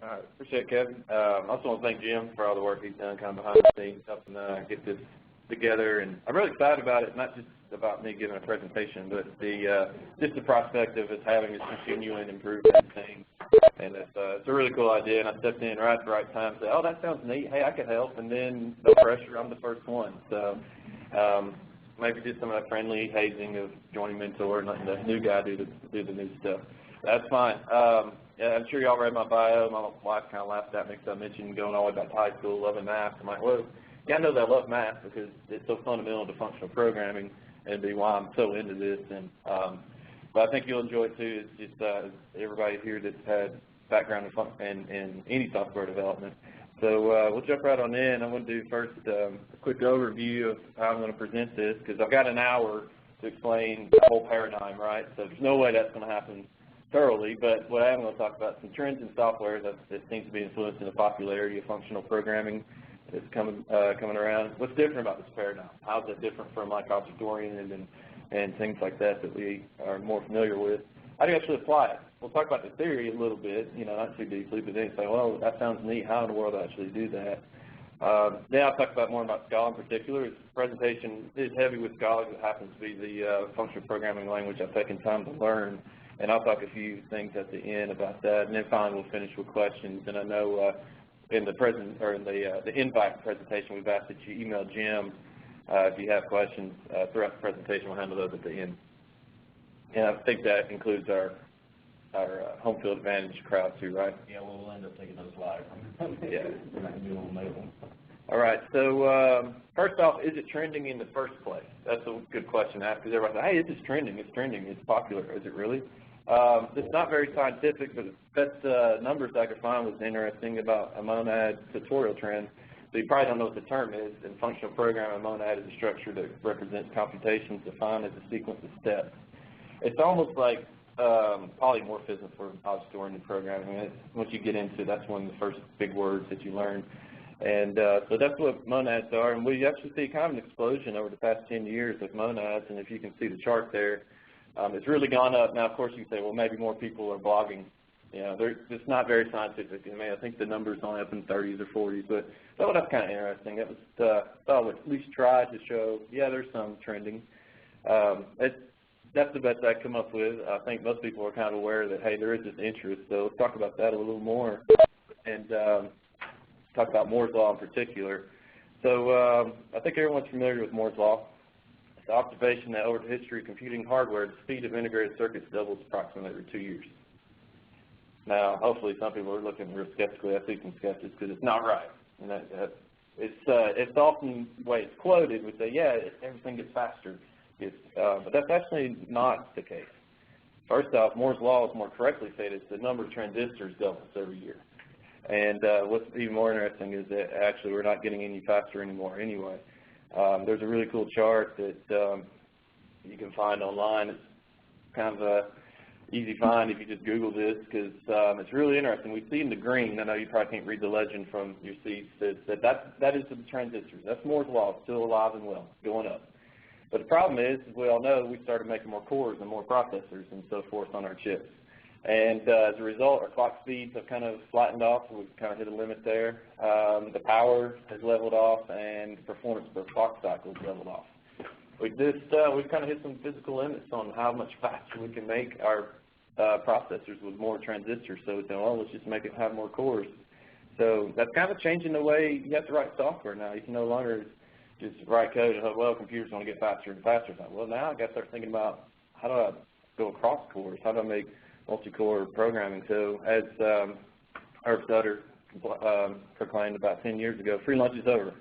All right, appreciate it, Kevin. I also want to thank Jim for all the work he's done kind of behind the scenes, helping get this together. And I'm really excited about it, not just about me giving a presentation, but just the prospect of us having this continuing improvement thing. And it's a really cool idea, and I stepped in right at the right time and said, oh, that sounds neat. Hey, I could help. And then no pressure, I'm the first one. So maybe just some of that friendly hazing of joining mentor and letting the new guy do the new stuff. That's fine. Yeah, I'm sure y'all read my bio. My wife kind of laughed at me because I mentioned going all the way back to high school, loving math. I'm like, well, yeah, I know that I love math because it's so fundamental to functional programming and be why I'm so into this. And but I think you'll enjoy it too. It's just everybody here that's had background in any software development. So we'll jump right on in. I'm going to do first a quick overview of how I'm going to present this because I've got an hour to explain the whole paradigm, right? So there's no way that's going to happen thoroughly, but what I am going to talk about some trends in software that seems to be influencing the popularity of functional programming that's coming around. What's different about this paradigm? How is it different from like object-oriented and things like that we are more familiar with? How do you actually apply it? We'll talk about the theory a little bit, not too deeply, but then say, well, that sounds neat. How in the world do I actually do that? Then I'll talk more about Scala in particular. This presentation is heavy with Scala. It happens to be the functional programming language I've taken time to learn. And I'll talk a few things at the end about that, and then finally we'll finish with questions. And I know in the invite presentation we've asked that you email Jim if you have questions throughout the presentation. We'll handle those at the end. And I think that includes our home field advantage crowd too, right? Yeah, we'll end up taking those live. Yeah. We're not doing on mail. All right, so first off, is it trending in the first place? That's a good question to ask because everybody says, hey, this is trending, it's popular. Is it really? It's not very scientific, but the best numbers I could find was interesting about a monad tutorial trend. So you probably don't know what the term is. In functional programming, a monad is a structure that represents computations defined as a sequence of steps. It's almost like polymorphism for object-oriented programming. Once you get into it, that's one of the first big words that you learn. And so that's what monads are. And we actually see kind of an explosion over the past 10 years of monads. And if you can see the chart there, it's really gone up. Now, of course, you can say, well, maybe more people are blogging. It's not very scientific. I mean, I think the number's only up in 30s or 40s. But I thought that's kind of interesting. That was thought I would at least try to show, yeah, there's some trending. That's the best I come up with. I think most people are kind of aware that, hey, there is this interest. So let's talk about that a little more and talk about Moore's Law in particular. So I think everyone's familiar with Moore's Law. It's the observation that over the history of computing hardware, the speed of integrated circuits doubles approximately every 2 years. Now, hopefully some people are looking real skeptically. I see some skeptics because it's not right. And it's often the way it's quoted. We say, yeah, everything gets faster. But that's actually not the case. First off, Moore's Law is more correctly stated. The number of transistors doubles every year. And what's even more interesting is that actually we're not getting any faster anymore anyway. There's a really cool chart that you can find online. It's kind of an easy find if you just Google this because it's really interesting. We see in the green, I know you probably can't read the legend from your seats, that is the transistors. That's Moore's Law. It's still alive and well, going up. But the problem is, as we all know, we started making more cores and more processors and so forth on our chips. And as a result, our clock speeds have kind of flattened off. We've kind of hit a limit there. The power has leveled off, and performance per clock cycle has leveled off. We've kind of hit some physical limits on how much faster we can make our processors with more transistors. So we say, well, let's just make it have more cores. So that's kind of changing the way you have to write software now. You can no longer just write code and hope, well, computers want to get faster and faster. It's like, well, now I've got to start thinking about how do I go across cores? How do I make multi-core programming? So as Herb Sutter proclaimed about 10 years ago, free lunch is over.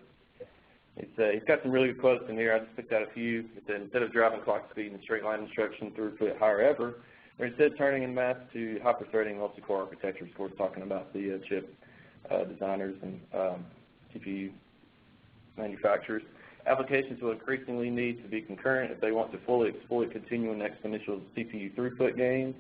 He's got some really good quotes in here. I just picked out a few. It said, instead of driving clock speed and straight line instruction throughput however, or instead turning in math to hyper-threading multi-core architectures. Of course, talking about the chip designers and CPU manufacturers. Applications will increasingly need to be concurrent if they want to fully exploit continuing exponential CPU throughput gains.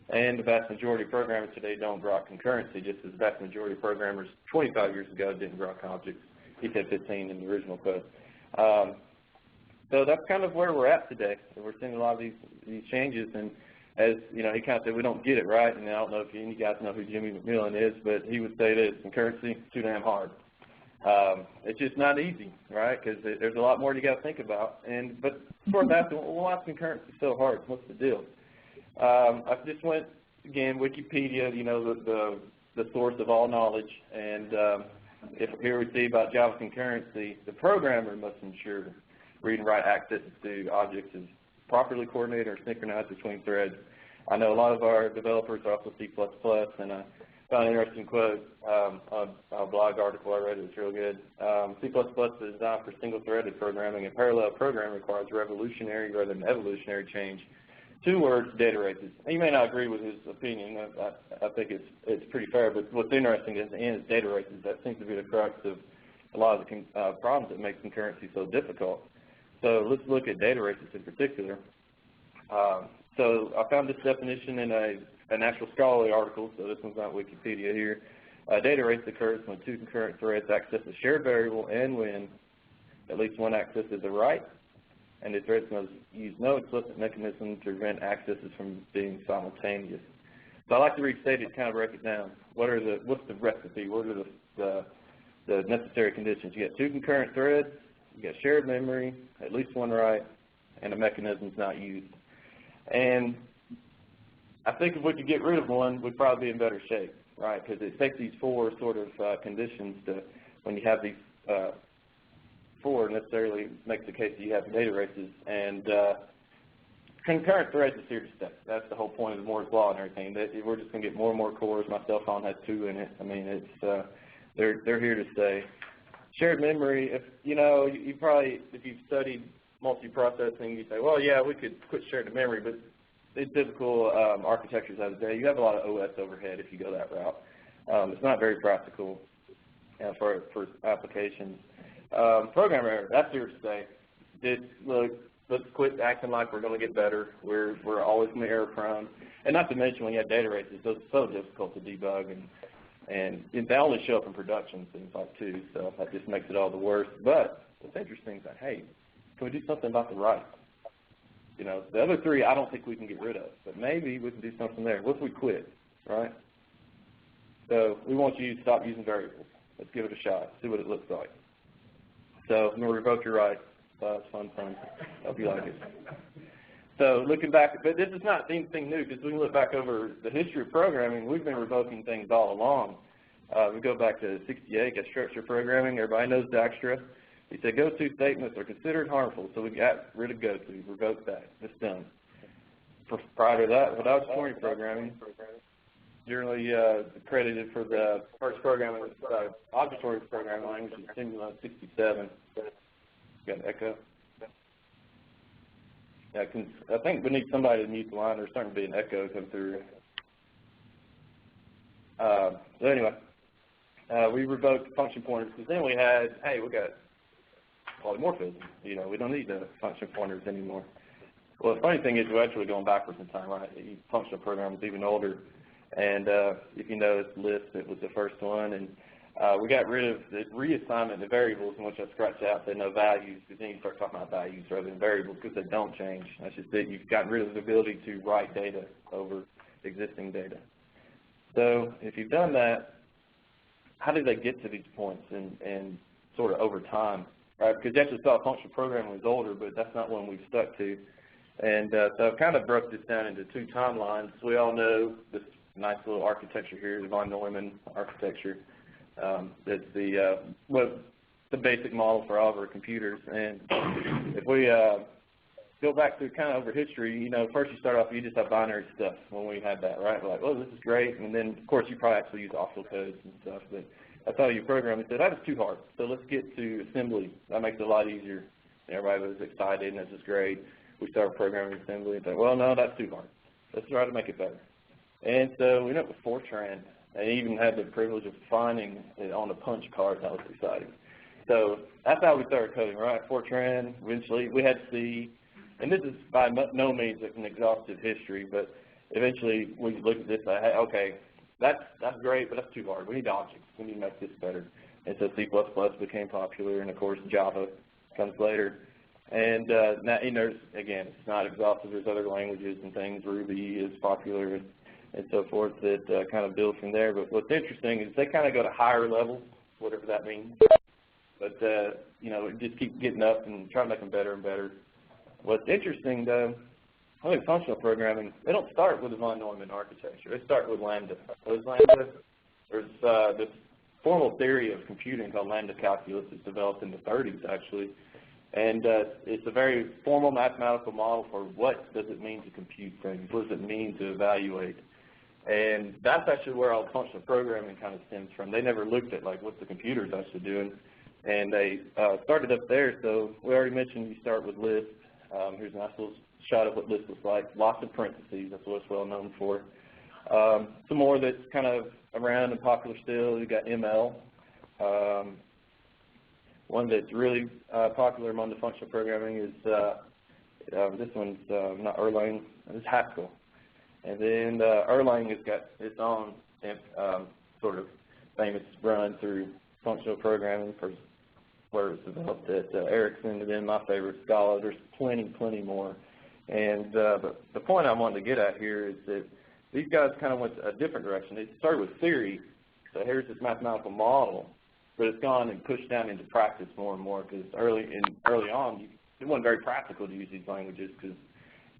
And the vast majority of programmers today don't grok concurrency, just as the vast majority of programmers 25 years ago didn't grok objects. He said 15 in the original code. So that's kind of where we're at today. So we're seeing a lot of these changes. And as you know, he kind of said we don't get it right, and I don't know if any guys know who Jimmy McMillan is, but he would say this: concurrency is too damn hard. It's just not easy, right? Because there's a lot more you got to think about. But before that, well, why is concurrency so hard? What's the deal? I just went again, Wikipedia, you know, the source of all knowledge, and here we see about Java concurrency, the programmer must ensure read and write access to objects is properly coordinated or synchronized between threads. I know a lot of our developers are also C++, and I found an interesting quote on a blog article I read. It was real good. C++ is designed for single-threaded programming, and parallel programming requires revolutionary rather than evolutionary change. 2 words, data races. And you may not agree with his opinion. I think it's pretty fair, but what's interesting is data races. That seems to be the crux of a lot of the problems that make concurrency so difficult. So let's look at data races in particular. So I found this definition in an actual scholarly article, so this one's not Wikipedia here. Data race occurs when 2 concurrent threads access a shared variable and when at least one accesses a write, and the threads must use no explicit mechanism to prevent accesses from being simultaneous. So I like to restate it, kind of break it down. What's the recipe? What are the necessary conditions? You get 2 concurrent threads, you get shared memory, at least one write, and a mechanism is not used. And I think if we could get rid of one, we'd probably be in better shape, right? Because it takes these 4 sort of conditions to, when you have these 4, necessarily makes the case that you have data races. And concurrent threads is here to stay. That's the whole point of the Moore's Law and everything. That we're just going to get more and more cores. My cell phone has 2 in it. I mean, it's they're here to stay. Shared memory, if you know, you probably, if you've studied multiprocessing, you say, well, yeah, we could quit sharing the memory, but in typical architectures of the day, you have a lot of OS overhead if you go that route. It's not very practical for applications. Programmer error, that's here to stay. Look, let's quit acting like we're going to get better. We're always going to be error prone. And not to mention when you have data races, those are so difficult to debug, and they only show up in production, things like too, so that just makes it all the worse. But what's interesting is that, hey, can we do something about the write? You know, the other 3 I don't think we can get rid of, but maybe we can do something there. What if we quit, right? So we want you to stop using variables. Let's give it a shot, see what it looks like. So I'm going to revoke your write. It's fun. Hope you like it. So looking back, but this is not anything new, because we can look back over the history of programming. We've been revoking things all along. We go back to 68, got structured programming. Everybody knows Dijkstra. He said go-to statements are considered harmful, so we got rid of go-to, revoked that. It's done. Prior to that, obfuscatory programming, generally credited for the first programming, obfuscatory programming language is Simula 67. Got an echo? Yeah, I think we need somebody to mute the line. There's starting to be an echo come through. So anyway, we revoked function pointers because then we had, hey, we got polymorphism. You know, we don't need the function pointers anymore. Well, the funny thing is we're actually going backwards in time, right? The functional program is even older. And if you notice, list, it was the first one. And we got rid of the reassignment of variables, in which I scratched out, said no values, because then you start talking about values rather than variables, because they don't change. That's just it. You've gotten rid of the ability to write data over existing data. So if you've done that, how did they get to these points and sort of over time, right? Because you actually saw functional programming was older, but that's not one we've stuck to. And so I've kind of broke this down into 2 timelines. We all know this nice little architecture here, the von Neumann architecture. That's the basic model for all of our computers. And if we go back to kind of over history, you know, first you start off, you just have binary stuff when we had that, right? We're like, oh, this is great. And then, of course, you probably actually use octal codes and stuff. But that's how you program. It said, that is too hard. So let's get to assembly. That makes it a lot easier. And everybody was excited, and this is great. We started programming assembly and said, well, no, that's too hard. Let's try to make it better. And so we went with Fortran. I even had the privilege of finding it on a punch card. That was exciting. So that's how we started coding, right? Fortran, eventually we had C. And this is by no means an exhaustive history, but eventually we looked at this and said, okay, that's great, but that's too hard. We need objects. We need to make this better. And so C++ became popular, and of course Java comes later. And now, again, it's not exhaustive. There's other languages and things. Ruby is popular and so forth that kind of build from there. But what's interesting is they kind of go to higher levels, whatever that means. But, just keep getting up and try to make them better and better. What's interesting, though, I think functional programming, they don't start with the von Neumann architecture. They start with Lambda. What is Lambda? There's this formal theory of computing called Lambda calculus. It's developed in the 30s, actually. And it's a very formal mathematical model for what does it mean to compute things, what does it mean to evaluate. And that's actually where all functional programming kind of stems from. They never looked at like what the computer's actually doing. And they started up there. So we already mentioned you start with Lisp. Here's a nice little shot of what Lisp looks like. Lots of parentheses. That's what it's well known for. Some more that's kind of around and popular still. You've got ML. One that's really popular among the functional programming is this one's not Erlang. It's Haskell. And then Erlang has got its own sort of famous run through functional programming for where it's developed at Ericsson, and then my favorite, Scala. There's plenty more. And the point I wanted to get at here is that these guys kind of went a different direction. They started with theory. So here's this mathematical model, but it's gone and pushed down into practice more and more because early on, it wasn't very practical to use these languages because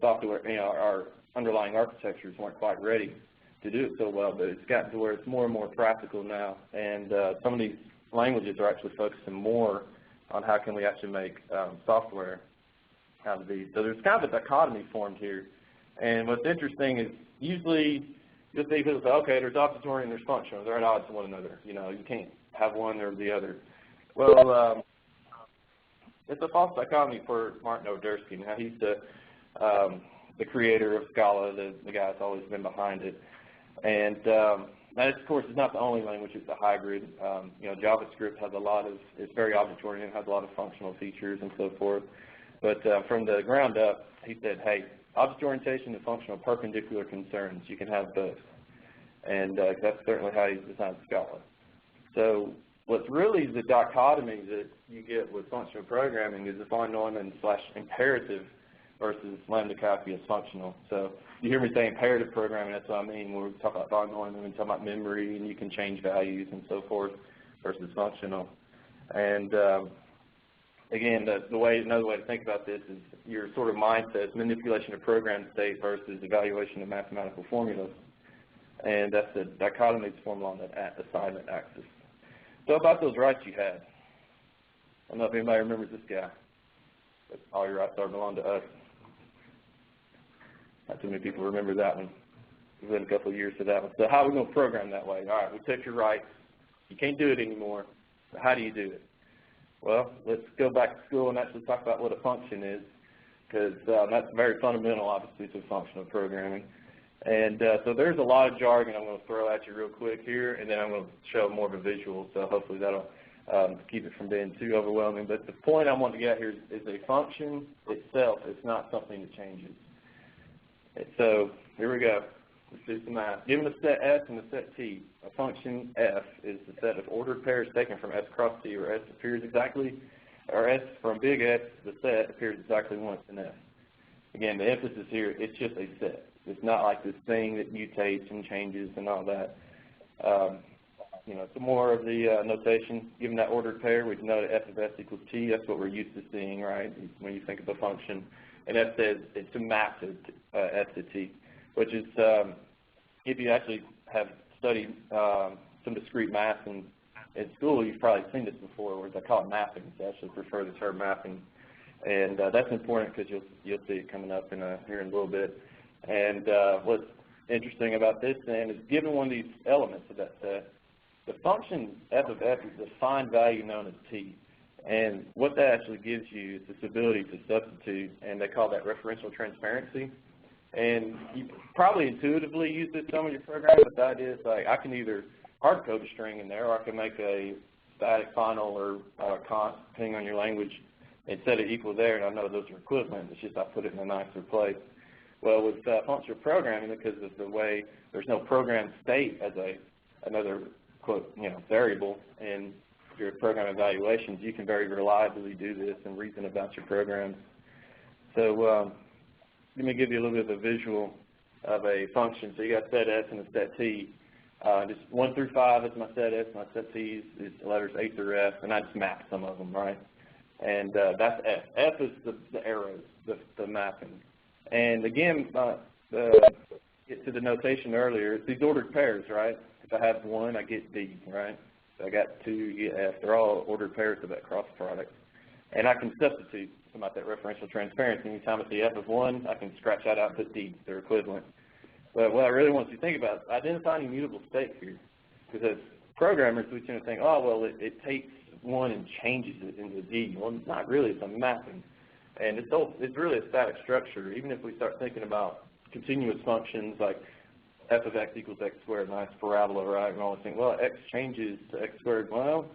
software, our underlying architectures weren't quite ready to do it so well. But it's gotten to where it's more and more practical now, and some of these languages are actually focusing more on how can we actually make software out of these. So there's kind of a dichotomy formed here. And what's interesting is usually you'll see people say, okay, there's obfuscatory and there's functional. They're at odds to one another. You can't have one or the other. Well, it's a false dichotomy for Martin Odersky. Now, he's the creator of Scala, the guy that's always been behind it. And that, of course, is not the only language. It's a hybrid. JavaScript has it's very object-oriented, has a lot of functional features and so forth. But from the ground up, he said, hey, object orientation and functional perpendicular concerns. You can have both. And that's certainly how he designed Scala. So what's really the dichotomy that you get with functional programming is the von Neumann / imperative versus Lambda calculus functional. So you hear me say imperative programming, that's what I mean. When we talk about von Neumann, we talk about memory and you can change values and so forth versus functional. And again, another way to think about this is your sort of mindset, manipulation of program state versus evaluation of mathematical formulas. And that's the dichotomy that's formed along that assignment axis. So about those rights you had. I don't know if anybody remembers this guy, but all your rights are belong to us. Not too many people remember that one. We've been a couple of years to that one. So how are we going to program that way? All right, we took your rights. You can't do it anymore. So how do you do it? Well, let's go back to school and actually talk about what a function is, because that's very fundamental, obviously, to functional programming. And so there's a lot of jargon I'm going to throw at you real quick here, and then I'm going to show more of a visual, so hopefully that'll keep it from being too overwhelming. But the point I want to get at here is a function itself is not something that changes. So here we go. Let's do some math. Given a set S and a set T, a function F is the set of ordered pairs taken from S cross T, where S appears exactly, or S from big S, the set appears exactly once in F. Again, the emphasis here, it's just a set. It's not like this thing that mutates and changes and all that. Some more of the notation. Given that ordered pair, we know that F of S equals T. That's what we're used to seeing, right, when you think of a function. And F says it's a map to S to T, which is, if you actually have studied some discrete math in school, you've probably seen this before, where they call it mapping. They actually prefer the term mapping. And that's important because you'll see it coming up here in a little bit. And what's interesting about this then is given one of these elements of that set, the function f of f is a defined value known as t. And what that actually gives you is this ability to substitute, and they call that referential transparency. And you probably intuitively use this in some of your programs, but the idea is like I can either hard code a string in there, or I can make a static final or const, depending on your language, and set it equal there, and I know those are equivalent. It's just I put it in a nicer place. Well, with functional programming, because of the way there's no program state as another quote variable, and your program evaluations, you can very reliably do this and reason about your programs. So let me give you a little bit of a visual of a function. So you got set S and a set T. Just 1 through 5 is my set S, my set T is letters A through F, and I just map some of them, right? And that's F. F is the arrows, the mapping. And again, get to the notation earlier, it's these ordered pairs, right? If I have 1, I get D, right? If I got 2, you get F. They're all ordered pairs of that cross product. And I can substitute about that referential transparency. Anytime I see F of 1, I can scratch that out and put D. They're equivalent. But what I really want you to think about is identifying immutable state here. Because as programmers, we tend to think, oh, well, it takes 1 and changes it into D. Well, not really. It's a mapping. And it's really a static structure. Even if we start thinking about continuous functions like f of x equals x squared, nice parabola, right? And always think, well, x changes to x squared. Well,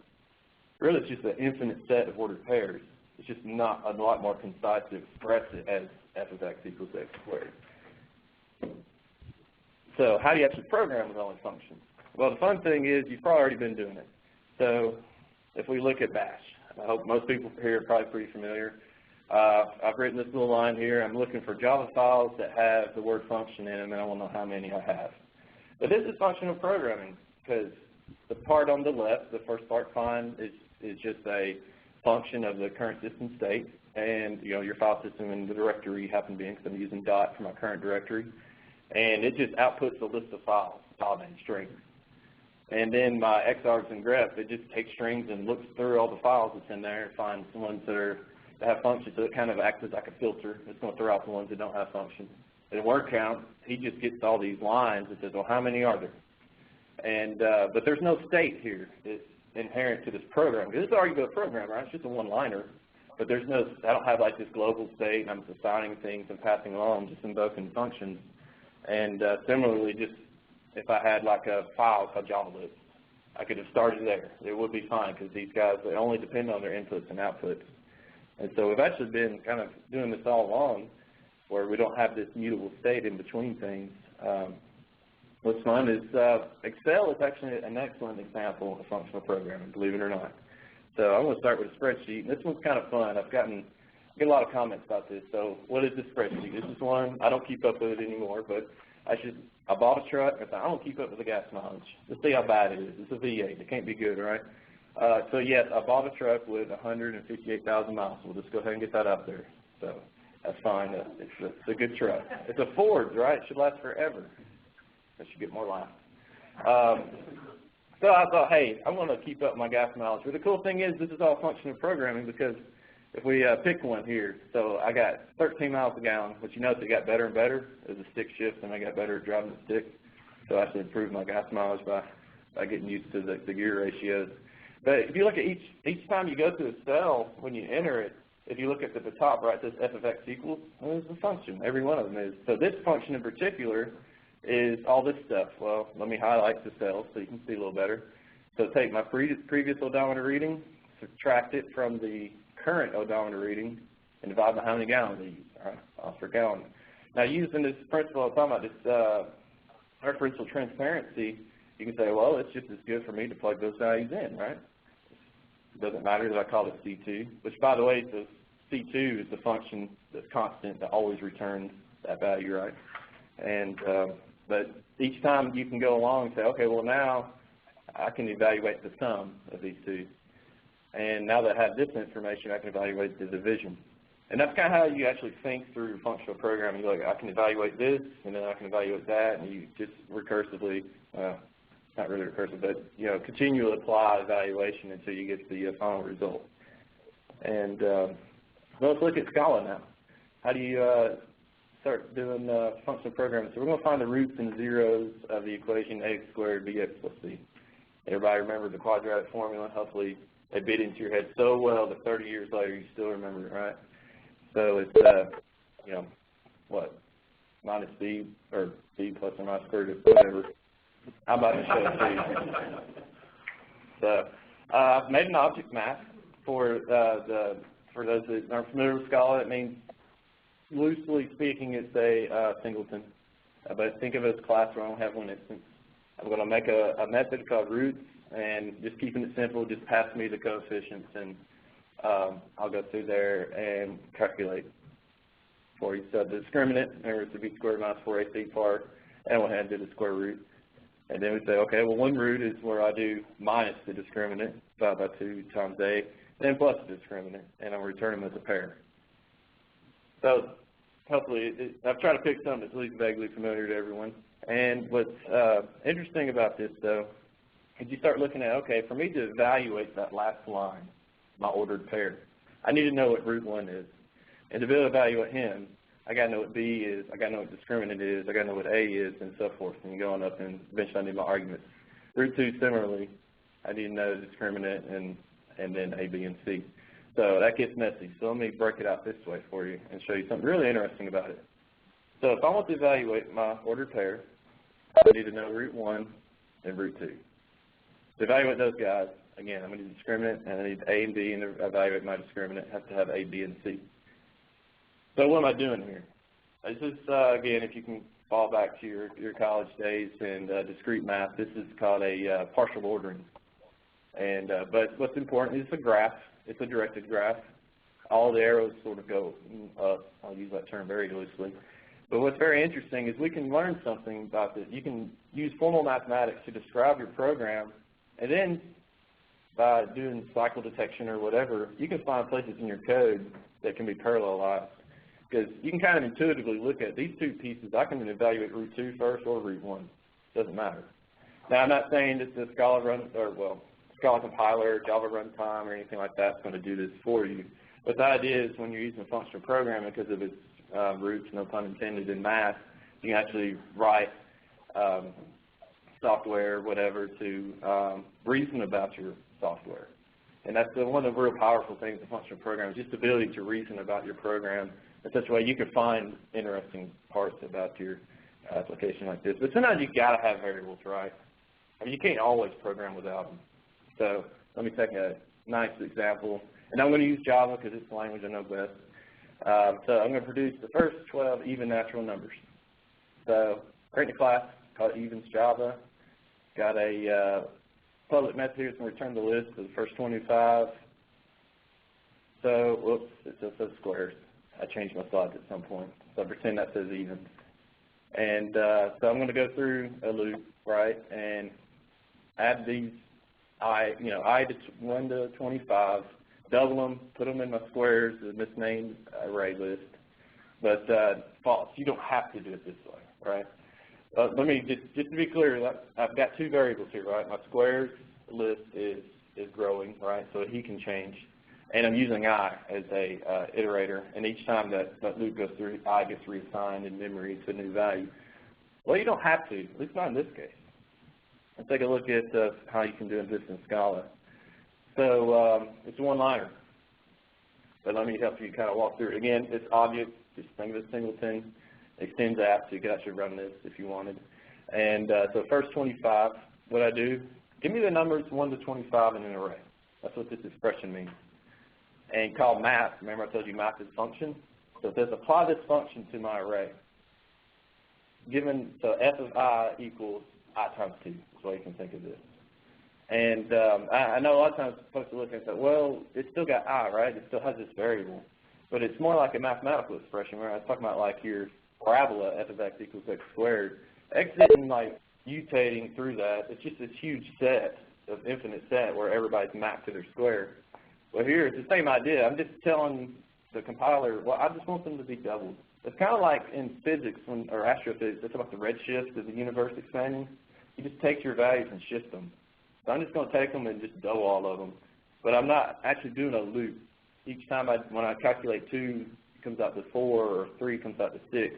really it's just an infinite set of ordered pairs. It's just not a lot more concise to express it as f of x equals x squared. So how do you actually program with only functions? Well, the fun thing is you've probably already been doing it. So if we look at bash, I hope most people here are probably pretty familiar. I've written this little line here. I'm looking for Java files that have the word function in them, and I want to know how many I have. But this is functional programming because the part on the left, the first part, find, is just a function of the current system state, and your file system and the directory you happen to be in, because I'm using dot for my current directory. And it just outputs a list of files, file name strings. And then my xargs and grep, it just takes strings and looks through all the files that's in there and finds the ones that have functions. So it kind of acts as like a filter. It's going to throw out the ones that don't have functions. In a word count, he just gets all these lines and says, well, how many are there? And but there's no state here. It's inherent to this program. This is already a program, right? It's just a one-liner. But there's no, I don't have like this global state and I'm just assigning things and passing along, just invoking functions. And similarly, just if I had like a file called JavaLib, I could have started there. It would be fine because these guys, they only depend on their inputs and outputs. And so we've actually been kind of doing this all along where we don't have this mutable state in between things. What's fun is Excel is actually an excellent example of functional programming, believe it or not. So I'm going to start with a spreadsheet. And this one's kind of fun. I get a lot of comments about this. So what is this spreadsheet? This is one, I don't keep up with it anymore, but I bought a truck. I thought, I don't keep up with the gas mileage. Let's see how bad it is. It's a V8. It can't be good, right? So yes, I bought a truck with 158,000 miles. We'll just go ahead and get that up there. So that's fine. It's a good truck. It's a Ford, right? It should last forever. I should get more life. So I thought, hey, I want to keep up my gas mileage. But the cool thing is this is all functional programming because if we pick one here, so I got 13 miles a gallon, which you notice it got better and better as the stick shifts and I got better at driving the stick. So I should improve my gas mileage by getting used to the gear ratios. But if you look at each time you go through a cell, when you enter it, if you look at the top right, it says f of x equals, well, it's a function. Every one of them is. So this function in particular is all this stuff. Well, let me highlight the cells so you can see a little better. So take my previous odometer reading, subtract it from the current odometer reading, and divide by how many gallons I use, all right, per gallon. Now, using this principle I'm talking about, this referential transparency, you can say, well, it's just as good for me to plug those values in, right? It doesn't matter that I call it C2, which, by the way, the C2 is the function that's constant that always returns that value, right? And but each time you can go along and say, okay, well, now I can evaluate the sum of these two. And now that I have this information, I can evaluate the division. And that's kind of how you actually think through functional programming. You're like, I can evaluate this, and then I can evaluate that, and you just recursively, not really recursive, but continually apply evaluation until you get the final result. And well, let's look at Scala now. How do you start doing functional programming? So we're going to find the roots and zeros of the equation ax squared bx plus c. Everybody remember the quadratic formula? Hopefully it bit into your head so well that 30 years later you still remember it, right? So it's, what, minus b, or b plus or minus square root, whatever. I'm about to show it to you. So I've made an object map for those that aren't familiar with Scala. It means, loosely speaking, it's a singleton. But think of it as a class where I don't have one instance. I'm going to make a method called roots and just keeping it simple, just pass me the coefficients, and I'll go through there and calculate for you. So the discriminant, there is the b squared minus 4ac part, and we'll ahead and do the square root. And then we say, okay, well, one root is where I do minus the discriminant, 5 by 2 times a, then plus the discriminant, and I'll return them as a pair. So hopefully, I've tried to pick something that's at least vaguely familiar to everyone. And what's interesting about this, though, is you start looking at, okay, for me to evaluate that last line, my ordered pair, I need to know what root 1 is. And to be able to evaluate him, I got to know what B is, I got to know what discriminant is, I got to know what A is, and so forth. And going up, and eventually I need my arguments. Root 2, similarly, I need to know the discriminant and then A, B, and C. So that gets messy. So let me break it out this way for you and show you something really interesting about it. So if I want to evaluate my ordered pair, I need to know root 1 and root 2. To evaluate those guys, again, I'm going to need discriminant, and I need A and B, and to evaluate my discriminant, I have to have A, B, and C. So what am I doing here? This is, again, if you can fall back to your college days and discrete math, this is called a partial ordering. And but what's important is a graph. It's a directed graph. All the arrows sort of go up. I'll use that term very loosely. But what's very interesting is we can learn something about this. You can use formal mathematics to describe your program, and then by doing cycle detection or whatever, you can find places in your code that can be parallelized. Because you can kind of intuitively look at these two pieces. I can evaluate root 2 first or root 1. Doesn't matter. Now, I'm not saying that the Scala Scala compiler, Java runtime, or anything like that is going to do this for you. But the idea is when you're using functional programming, because of its roots, no pun intended, in math, you can actually write software, whatever, to reason about your software. And that's one of the real powerful things of functional programming, just the ability to reason about your program in such a way you can find interesting parts about your application like this. But sometimes you've got to have variables, right? I mean, you can't always program without them. So let me take a nice example. And I'm going to use Java because it's the language I know best. So I'm going to produce the first 12 even natural numbers. So create a class called evens Java. Got a public method here, so return the list of the first 25. So, whoops, it just says squares. I changed my slides at some point. So I pretend that says evens. And so I'm going to go through a loop, right, and add these I to 1 to 25, double them, put them in my squares, the misnamed array list. But false, you don't have to do it this way, right? Let me just to be clear, I've got two variables here, right? My squares list is growing, right? So he can change, and I'm using I as a iterator. And each time that loop goes through, I gets reassigned in memory to a new value. Well, you don't have to, at least not in this case. Let's take a look at how you can do this in Scala. So it's a one-liner, but let me help you kind of walk through it. Again, it's object, just think of it singleton, extends app, so you could actually run this if you wanted. And so first 25, what I do, give me the numbers 1 to 25 in an array. That's what this expression means. And call map, remember I told you map is function? So it says apply this function to my array. So f of I equals I times 2. That's why you can think of this. And I know a lot of times folks are looking and say, well, it's still got I, right? It still has this variable. But it's more like a mathematical expression where I was talking about like your parabola, f of x equals x squared. X isn't like mutating through that. It's just this huge set of infinite set where everybody's mapped to their square. Well, here it's the same idea. I'm just telling the compiler, well, I just want them to be doubled. It's kind of like in physics or astrophysics, it's about the redshift of the universe expanding. You just take your values and shift them. So I'm just going to take them and just double all of them. But I'm not actually doing a loop. Each time when I calculate 2, it comes out to 4, or 3 comes out to 6.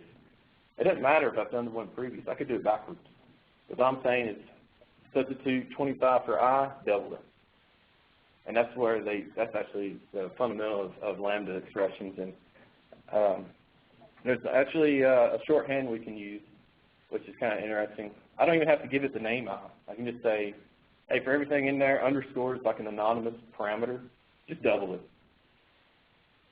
It doesn't matter if I've done the one previous. I could do it backwards. What I'm saying is substitute 25 for I, double it. And that's where that's actually the fundamental of lambda expressions. And there's actually a shorthand we can use, which is kind of interesting. I don't even have to give it the name I. I can just say, hey, for everything in there, underscore is like an anonymous parameter. Just double it,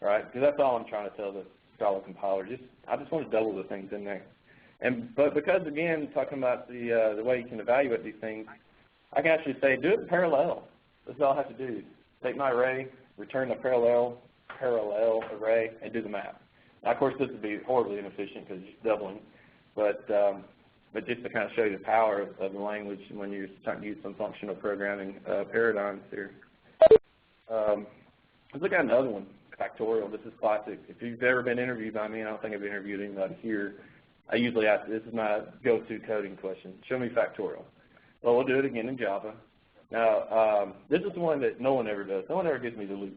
right? Because that's all I'm trying to tell the Scala compiler. I just want to double the things in there. But because, again, talking about the way you can evaluate these things, I can actually say do it in parallel. That's all I have to do. Take my array, return the parallel array, and do the math. Now, of course, this would be horribly inefficient because it's doubling, but just to kind of show you the power of the language when you're starting to use some functional programming paradigms here. Let's look at another one, factorial. This is classic. If you've ever been interviewed by me, and I don't think I've interviewed anybody here, I usually ask, this is my go-to coding question, show me factorial. Well, we'll do it again in Java. Now, this is the one that no one ever does. No one ever gives me the loop.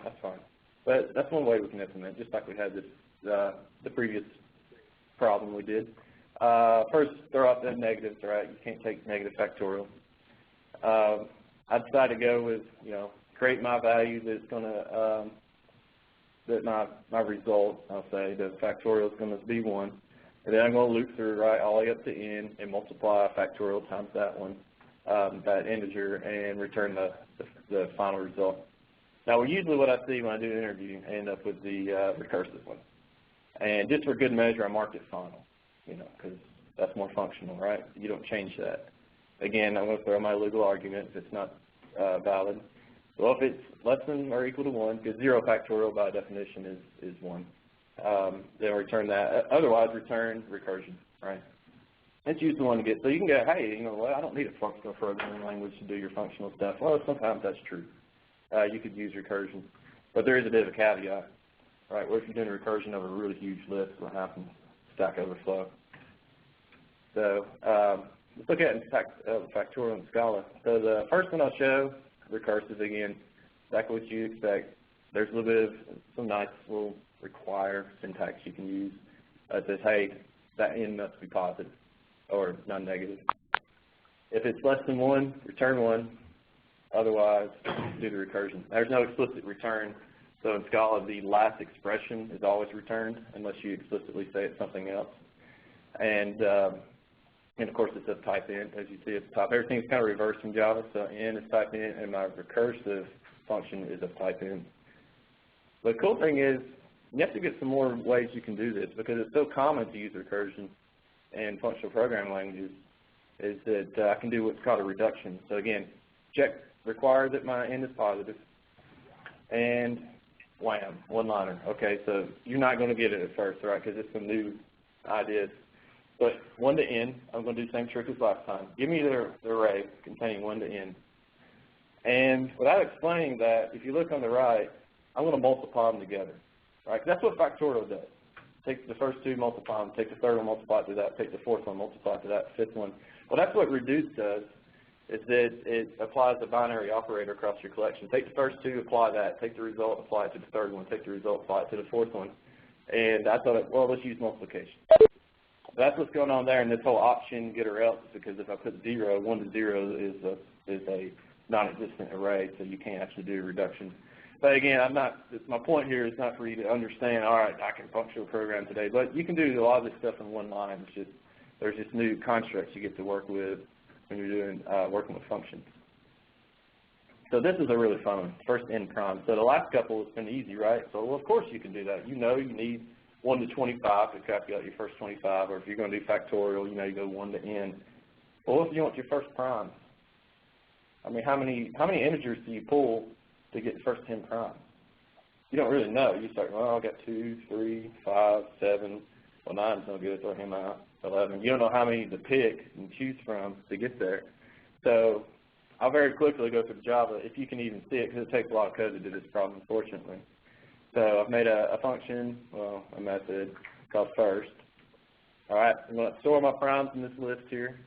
That's fine. But that's one way we can implement, just like we had this the previous problem we did. First, throw out the negatives, right? You can't take negative factorial. I decided to go with, create my value that's going to, that my result, I'll say, the factorial is going to be 1. And then I'm going to loop through, right, all the way up to n and multiply factorial times that one, that integer, and return the final result. Now, usually what I see when I do an interview, I end up with the recursive one. And just for good measure, I marked it final, because that's more functional, right? You don't change that. Again, I'm going to throw my legal argument if it's not valid. Well, if it's less than or equal to 1, because 0 factorial by definition is 1, then return that. Otherwise, return recursion, right? Let's use the one to get, so you can go, hey, you know what, I don't need a functional programming language to do your functional stuff. Well, sometimes that's true. You could use recursion. But there is a bit of a caveat, right? What if you're doing recursion of a really huge list? What happens? Stack Overflow. So let's look at factorial and Scala. So the first one I'll show, recursive again, exactly what you expect. There's a little bit of some nice little require syntax you can use. It says, hey, that n must be positive or non-negative. If it's less than 1, return 1. Otherwise, do the recursion. There's no explicit return. So in Scala, the last expression is always returned unless you explicitly say it's something else. And of course, it's a type int, as you see at the top. Everything's kind of reversed from Java, so n is type int, and my recursive function is of type int. The cool thing is, you have to get some more ways you can do this because it's so common to use recursion in functional programming languages, is that I can do what's called a reduction. So again, check require that my n is positive, and wham, one-liner. Okay, so you're not going to get it at first, right, because it's some new ideas. But 1 to n, I'm going to do the same trick as last time. Give me the array containing 1 to n. And without explaining that, if you look on the right, I'm going to multiply them together, right? 'Cause that's what factorial does. Take the first 2, multiply them. Take the third one, multiply it to that. Take the fourth one, multiply it to that fifth one. Well, that's what reduce does, is that it applies a binary operator across your collection. Take the first 2, apply that. Take the result, apply it to the third one. Take the result, apply it to the fourth one. And I thought, well, let's use multiplication. That's what's going on there in this whole option get or else, because if I put 0, 1 to 0 is a non-existent array, so you can't actually do a reduction. But again, my point here is not for you to understand, all right, I can functional program today, but you can do a lot of this stuff in one line. It's just, there's just new constructs you get to work with when you're doing working with functions. So this is a really fun one, first n prime. So the last couple has been easy, right? So well, of course you can do that. You know you need 1 to 25 to calculate your first 25, or if you're going to do factorial, you go 1 to n. Well, if you want your first prime, I mean, how many integers do you pull to get the first 10 primes? You don't really know. You start, well, I got 2, 3, 5, 7. Well, 9's no good, throw him out. 11. You don't know how many to pick and choose from to get there. So I'll very quickly go through Java, if you can even see it, because it takes a lot of code to do this problem, unfortunately. So I've made a function, well, a method called first. All right, I'm going to store my primes in this list here.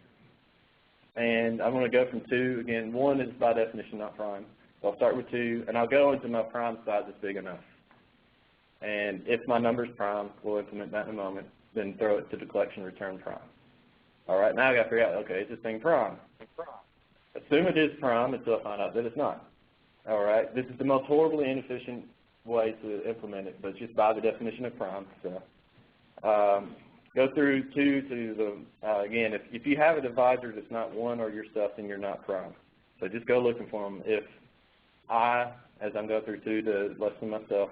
And I'm going to go from 2. Again, 1 is by definition not prime. So I'll start with 2, and I'll go into my prime size that's big enough. And if my number is prime, we'll implement that in a moment, then throw it to the collection, return prime. All right, now I've got to figure out, okay, is this thing prime? Assume it is prime until I find out that it's not. All right, this is the most horribly inefficient way to implement it, but it's just by the definition of prime. So go through 2 to the, again, if you have a divisor that's not 1 or your stuff, then you're not prime. So just go looking for them. If I, as I'm going through 2 to less than myself,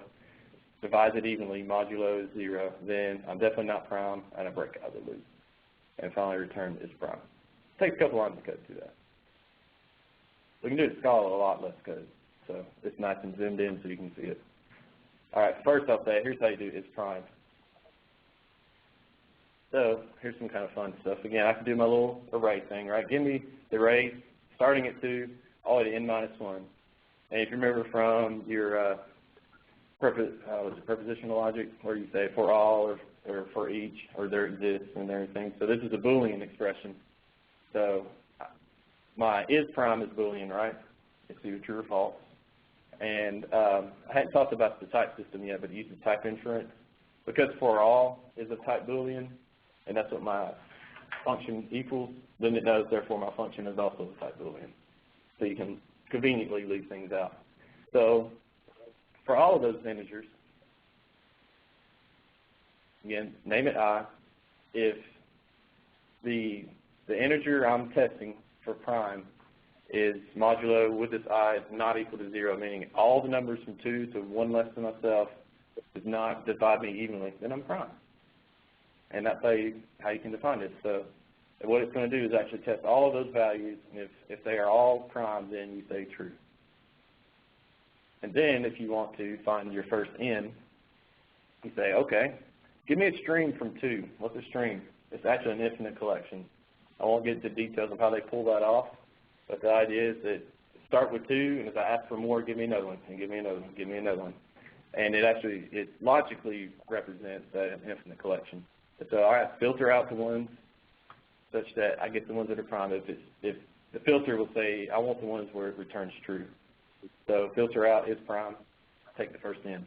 divide it evenly, modulo is 0, then I'm definitely not prime, and I break out of the loop. And finally return is prime. It takes a couple lines of code to do that. We can do it in Scala a lot less code. So it's nice and zoomed in so you can see it. All right, first I'll say, here's how you do it. It's prime. So here's some kind of fun stuff. Again, I can do my little array thing, right? Give me the array starting at 2 all the way to n minus 1. And if you remember from your prepositional logic, where you say for all or for each, or there exists and everything. So this is a Boolean expression. So my is prime is Boolean, right? It's either true or false. And I hadn't talked about the type system yet, but it uses type inference. Because for all is a type Boolean, and that's what my function equals, then it knows, therefore, my function is also a type Boolean. So you can conveniently leave things out. So for all of those integers, again, name it I. If the integer I'm testing for prime is modulo with this I is not equal to 0, meaning all the numbers from 2 to 1 less than myself does not divide me evenly, then I'm prime. And that's how you can define it. So what it's going to do is actually test all of those values, and if they are all prime, then you say true. And then if you want to find your first n, you say, okay, give me a string from 2. What's a string? It's actually an infinite collection. I won't get into details of how they pull that off, but the idea is that start with 2, and if I ask for more, give me another one, and give me another one, give me another one. And it logically represents that infinite collection. So I filter out the ones such that I get the ones that are prime. If the filter will say, I want the ones where it returns true. So filter out is prime, take the first n.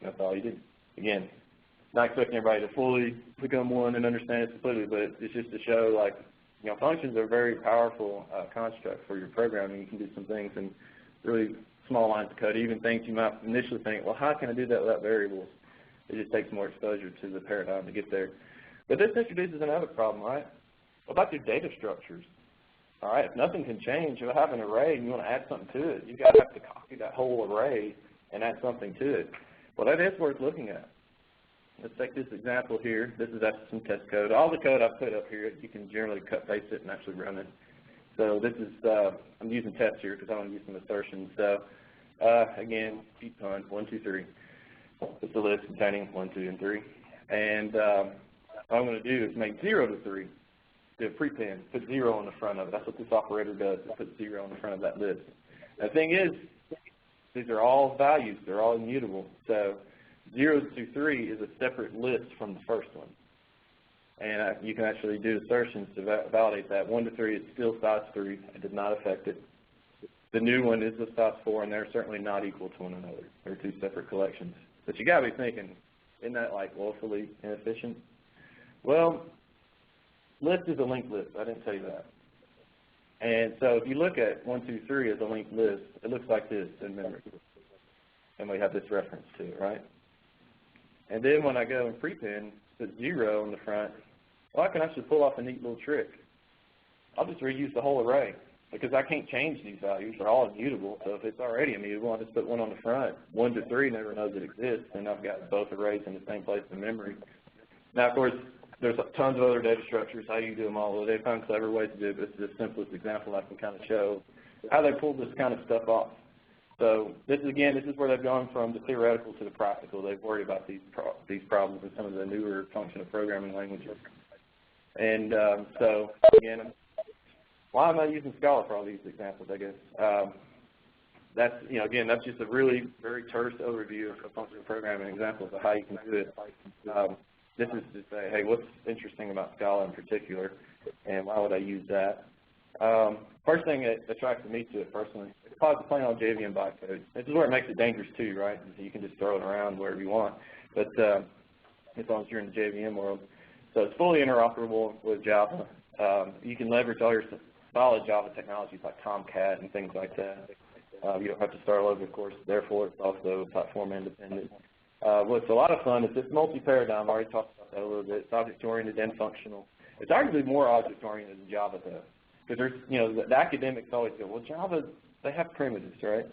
That's all you do. Again, not expecting everybody to fully become one and understand it completely, but it's just to show, like, functions are a very powerful construct for your programming. You can do some things in really small lines of code, even things you might initially think, well, how can I do that without variables? It just takes more exposure to the paradigm to get there. But this introduces another problem, right? What about your data structures? All right, if nothing can change, if I have an array and you want to add something to it, you've got to have to copy that whole array and add something to it. Well, that is worth looking at. Let's take this example here. This is actually some test code. All the code I've put up here, you can generally cut, paste it, and actually run it. So this is, I'm using tests here because I want to use some assertions. So again, keep pun, 1, 2, 3. It's a list containing 1, 2, and 3. And what I'm going to do is make 0 to 3. Do a prepend, put 0 on the front of it. That's what this operator does. It puts 0 on the front of that list. Now, the thing is, these are all values. They're all immutable. So 0 to 3 is a separate list from the first one. And you can actually do assertions to validate that. 1 to 3 is still size 3. It did not affect it. The new one is the size 4, and they're certainly not equal to one another. They're two separate collections. But you got to be thinking, isn't that like woefully inefficient? Well, list is a linked list. I didn't tell you that. And so if you look at 1, 2, 3 as a linked list, it looks like this in memory. And we have this reference to it, right? And then when I go and prepend, put 0 on the front, well, I can actually pull off a neat little trick. I'll just reuse the whole array because I can't change these values. They're all immutable. So if it's already immutable, I'll just put 1 on the front. 1 to 3 never knows it exists, and I've got both arrays in the same place in memory. Now, of course, there's tons of other data structures, how you do them all. They found clever ways to do it, but this is the simplest example I can kind of show how they pull this kind of stuff off. So this is where they've gone from the theoretical to the practical. They've worried about these problems in some of the newer functional programming languages. And so, again, why am I using Scala for all these examples, I guess? That's, again, that's just a really very terse overview of functional programming examples of how you can do it. This is to say, hey, what's interesting about Scala in particular, and why would I use that? First thing that attracted me to it personally, it's probably plain old JVM bytecode. This is where it makes it dangerous too, right? You can just throw it around wherever you want, but as long as you're in the JVM world. So it's fully interoperable with Java. You can leverage all your solid Java technologies like Tomcat and things like that. You don't have to start over, of course. Therefore, it's also platform independent. What's a lot of fun is this multi-paradigm. I already talked about that a little bit. It's object-oriented and functional. It's arguably more object-oriented than Java does. Because there's, the academics always go, well, Java, they have primitives, right?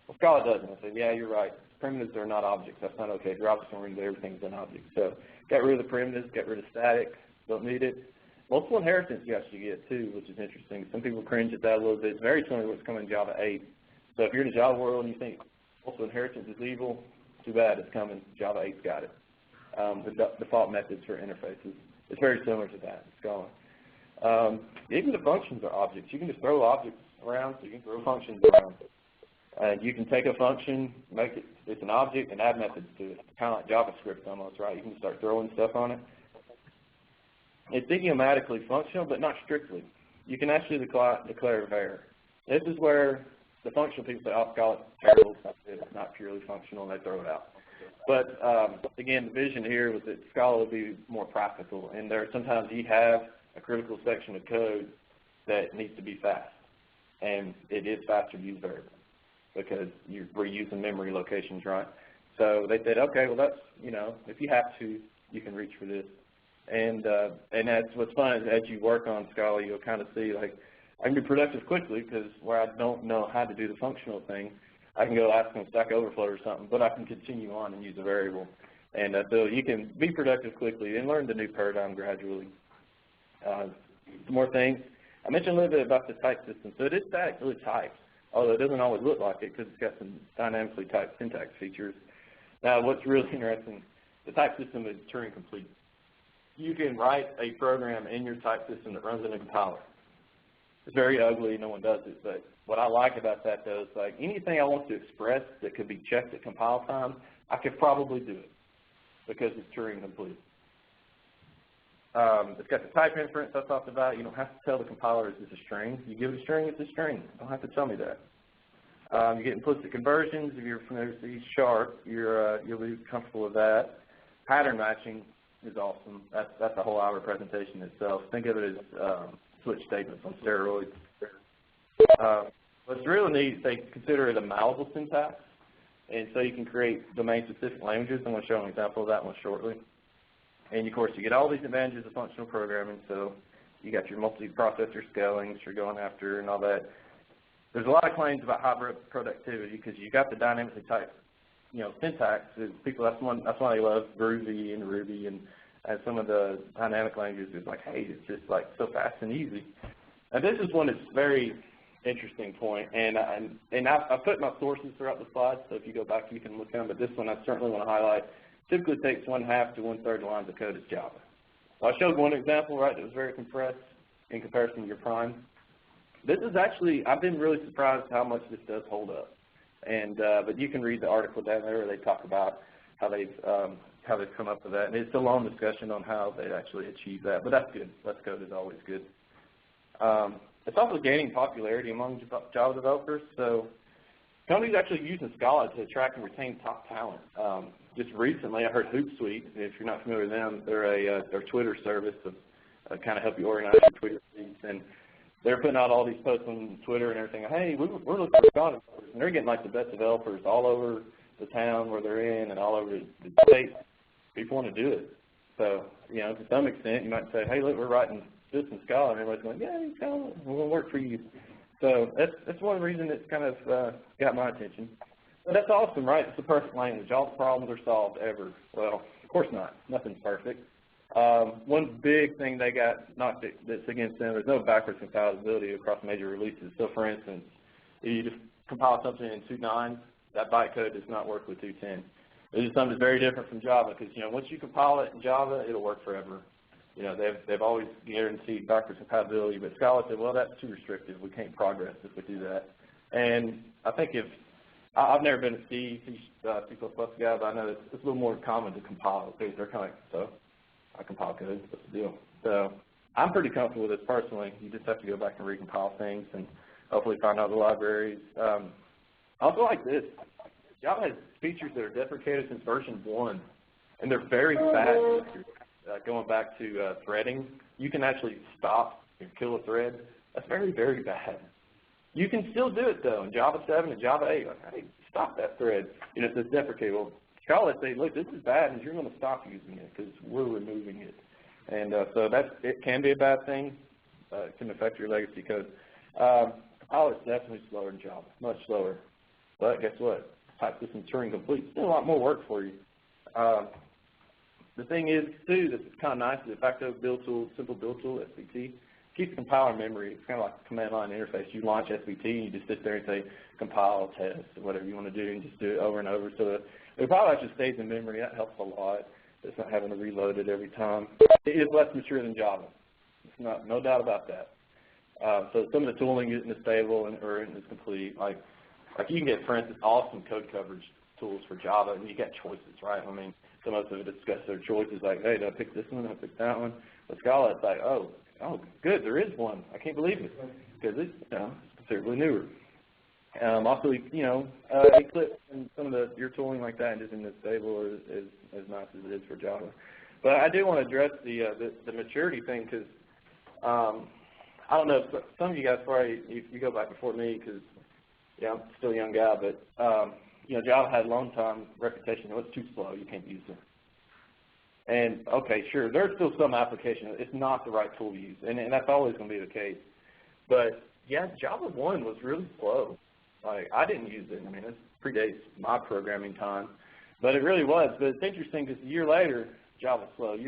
Well, Scala doesn't. I said, yeah, you're right. Primitives are not objects. That's not okay. If you're object-oriented, everything's an object. So got rid of the primitives, got rid of static, don't need it. Multiple inheritance you actually get too, which is interesting. Some people cringe at that a little bit. It's very similar to what's coming in Java 8. So if you're in the Java world and you think multiple inheritance is evil, too bad, it's coming. Java 8's got it. The default methods for interfaces. It's very similar to that in Scala. Even the functions are objects. You can just throw objects around, so you can throw functions around. You can take a function, make it, it's an object, and add methods to it. Kind of like JavaScript almost, right? You can start throwing stuff on it. It's idiomatically functional, but not strictly. You can actually declare a var. This is where the functional people say, oh, Scala is terrible, it's not purely functional, and they throw it out. But again, the vision here was that Scala would be more practical, and there sometimes you have a critical section of code that needs to be fast, and it is faster to use variables because we're using memory locations, right? So they said, okay, well that's, you know, if you have to, you can reach for this. And that's what's fun is as you work on Scala, you'll kind of see, like, I can be productive quickly because where I don't know how to do the functional thing, I can go ask them Stack Overflow or something, but I can continue on and use a variable. And so you can be productive quickly and learn the new paradigm gradually. Some more things. I mentioned a little bit about the type system. So it is statically typed, although it doesn't always look like it because it's got some dynamically typed syntax features. Now, what's really interesting, the type system is Turing complete. You can write a program in your type system that runs in a compiler. It's very ugly, no one does it, but what I like about that though is like anything I want to express that could be checked at compile time, I could probably do it because it's Turing complete. It's got the type inference I talked about. You don't have to tell the compiler is this a string. You give it a string, it's a string. You don't have to tell me that. You get implicit conversions. If you're familiar with C#, you'll be comfortable with that. Pattern matching is awesome. That's a whole hour presentation itself. Think of it as switch statements on steroids. What's really neat, they consider it a malleable syntax, and so you can create domain-specific languages. I'm going to show an example of that one shortly. And of course, you get all these advantages of functional programming. So you got your multi-processor scaling that you're going after and all that. There's a lot of claims about high productivity because you got the dynamically typed, you know, syntax. People, that's why they love Groovy and Ruby and some of the dynamic languages. It's like, hey, it's just like so fast and easy. And this is one that's very interesting point, and I put my sources throughout the slides, so if you go back, you can look at them. But this one I certainly want to highlight. Typically takes 1/2 to 1/3 lines of code as Java. So I showed one example, right, that was very compressed in comparison to your prime. This is actually, I've been really surprised how much this does hold up. And but you can read the article down there where they talk about how they've come up with that. And it's a long discussion on how they actually achieve that. But that's good. Less code is always good. It's also gaining popularity among Java developers. So companies actually using Scala to attract and retain top talent. Just recently, I heard Hootsuite. If you're not familiar with them, they're their Twitter service to kind of help you organize your Twitter feeds. And they're putting out all these posts on Twitter and everything. Hey, we're looking for Scala developers, and they're getting like the best developers all over the town where they're in and all over the state. People want to do it. So, you know, to some extent, you might say, hey, look, we're writing this in Scala, and everybody's going, yeah, Scala, we'll work for you. So that's one reason it's kind of got my attention. But that's awesome, right? It's the perfect language. All the problems are solved ever. Well, of course not. Nothing's perfect. One big thing they got knocked that's against them is no backwards compatibility across major releases. So, for instance, if you just compile something in 2.9, that bytecode does not work with 2.10. This is something that's very different from Java because, you know, once you compile it in Java, it'll work forever. You know, they've always guaranteed backwards compatibility, but Scala said, well, that's too restrictive. We can't progress if we do that. And I think I've never been a C++ guy, but I know it's a little more common to compile. They're kind of like, so I compile code, what's the deal? So I'm pretty comfortable with this personally. You just have to go back and recompile things and hopefully find out the libraries. I also like this. Java has features that are deprecated since version 1, and they're very fast features. Going back to threading, you can actually stop and kill a thread. That's very, very bad. You can still do it, though, in Java 7 and Java 8. Like, hey, stop that thread. You know, it says deprecate. Well, Scala say, look, this is bad, and you're going to stop using it because we're removing it. And so it can be a bad thing. It can affect your legacy code. Compile is definitely slower than Java, much slower. But guess what? Type system Turing complete. It's still a lot more work for you. The thing is, too, that's kind of nice, the de facto build tool, simple build tool, SBT, keeps the compiler memory. It's kind of like a command line interface. You launch SBT, and you just sit there and say, compile, test, or whatever you want to do, and just do it over and over. So the compiler actually stays in memory. That helps a lot. It's not having to reload it every time. It is less mature than Java. It's not, no doubt about that. So some of the tooling isn't as stable or isn't as complete. Like you can get, for instance, awesome code coverage tools for Java, and you get choices, right? I mean, some of us have discussed their choices, like, hey, do I pick this one? Do I pick that one? With Scala, it's like, oh, good, there is one. I can't believe it, because it's, it's considerably newer. Also, Eclipse and some of your tooling like that isn't as stable or as nice as it is for Java. But I do want to address the maturity thing, because I don't know, if some of you guys probably, you go back before me, because I'm still a young guy, but Java had a long time reputation. It's too slow, you can't use it. And okay, sure, there's still some application. It's not the right tool to use, and that's always going to be the case. But yeah, Java 1 was really slow. Like, I didn't use it. I mean, it predates my programming time, but it really was. But it's interesting because a year later, Java's slow. 2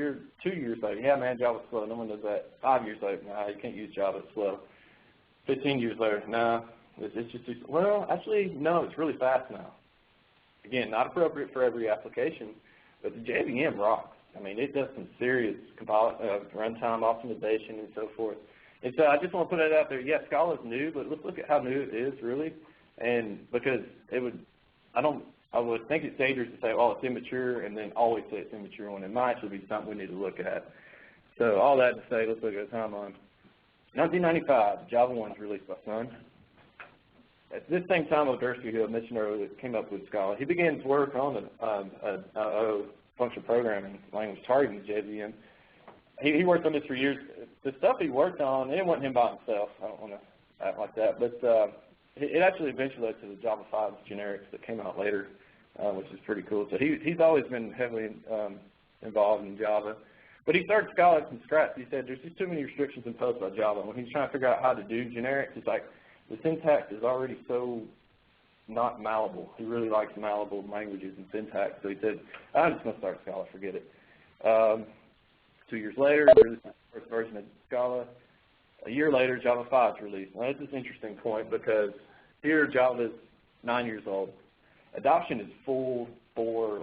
years later, yeah, man, Java's slow. No one does that. 5 years later, nah, you can't use Java. It's slow. 15 years later, nah, it's just too slow. Well, actually, no, it's really fast now. Again, not appropriate for every application, but the JVM rocks. I mean, it does some serious runtime optimization and so forth. And so I just want to put it out there. Yeah, Scala's new, but let's look at how new it is, really. And because I would think it's dangerous to say, oh, it's immature, and then always say it's immature when it might actually be something we need to look at. So all that to say, let's look at the timeline. 1995, Java 1 was released by Sun. At this same time, Odersky, who I mentioned earlier, came up with Scala. He began his work on a functional programming language targeting JVM. He worked on this for years. The stuff he worked on, it wasn't him by himself. I don't want to act like that. But it actually eventually led to the Java 5 generics that came out later, which is pretty cool. So he's always been heavily involved in Java. But he started Scala from scratch. He said there's just too many restrictions imposed by Java. When he's trying to figure out how to do generics, it's like the syntax is already so not malleable. He really likes malleable languages and syntax. So he said, I'm just going to start Scala, forget it. 2 years later, he released the first version of Scala. A year later, Java 5 is released. Now, this is an interesting point because here Java is 9 years old. Adoption is full bore,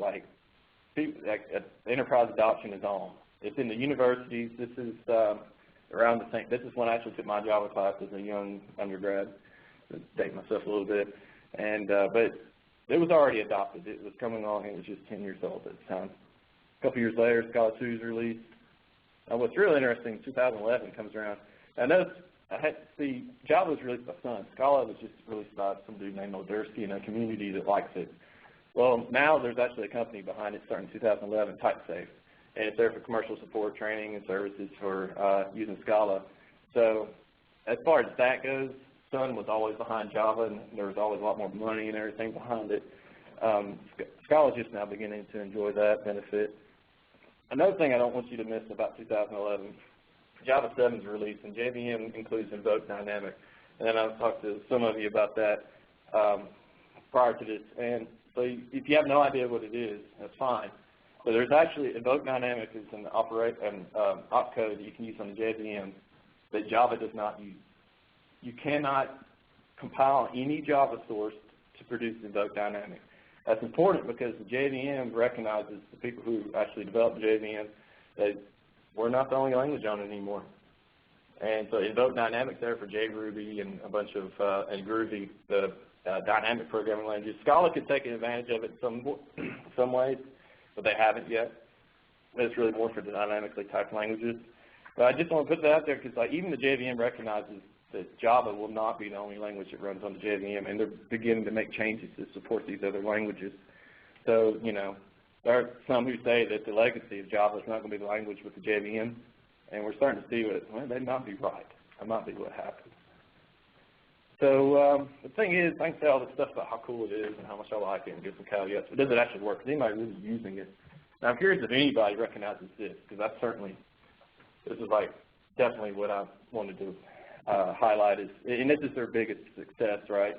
enterprise adoption is on. It's in the universities. This is around the same. This is when I actually took my Java class as a young undergrad. To date myself a little bit, and but it was already adopted. It was coming along. It was just 10 years old at the time. A couple years later, Scala 2 is released. Now, what's really interesting, 2011 comes around. I noticed Java was released by Sun. Scala was just released by some dude named Odersky in a community that likes it. Well, now there's actually a company behind it starting in 2011, TypeSafe. And it's there for commercial support, training, and services for using Scala. So as far as that goes, Sun was always behind Java, and there was always a lot more money and everything behind it. Scala is just now beginning to enjoy that benefit. Another thing I don't want you to miss about 2011, Java 7 is released, and JVM includes invoke dynamic. And then I've talked to some of you about that prior to this. And so if you have no idea what it is, that's fine. But there's actually, invoke dynamic is an opcode that you can use on the JVM that Java does not use. You cannot compile any Java source to produce invoke dynamic. That's important because the JVM recognizes the people who actually developed JVM that we're not the only language on it anymore. And so invoke dynamic there for JRuby and a bunch of, and Groovy, the dynamic programming languages. Scala could take advantage of it some ways, but they haven't yet. It's really more for the dynamically typed languages. But I just want to put that out there because even the JVM recognizes that Java will not be the only language that runs on the JVM, and they're beginning to make changes to support these other languages. So, there are some who say that the legacy of Java is not going to be the language with the JVM, and we're starting to see they might be right. That might be what happens. So the thing is, I can say all this stuff about how cool it is and how much I like it and give some caveats, but does it actually work? Is anybody really using it? Now, I'm curious if anybody recognizes this, because this is definitely what I wanted to highlight is, and this is their biggest success, right?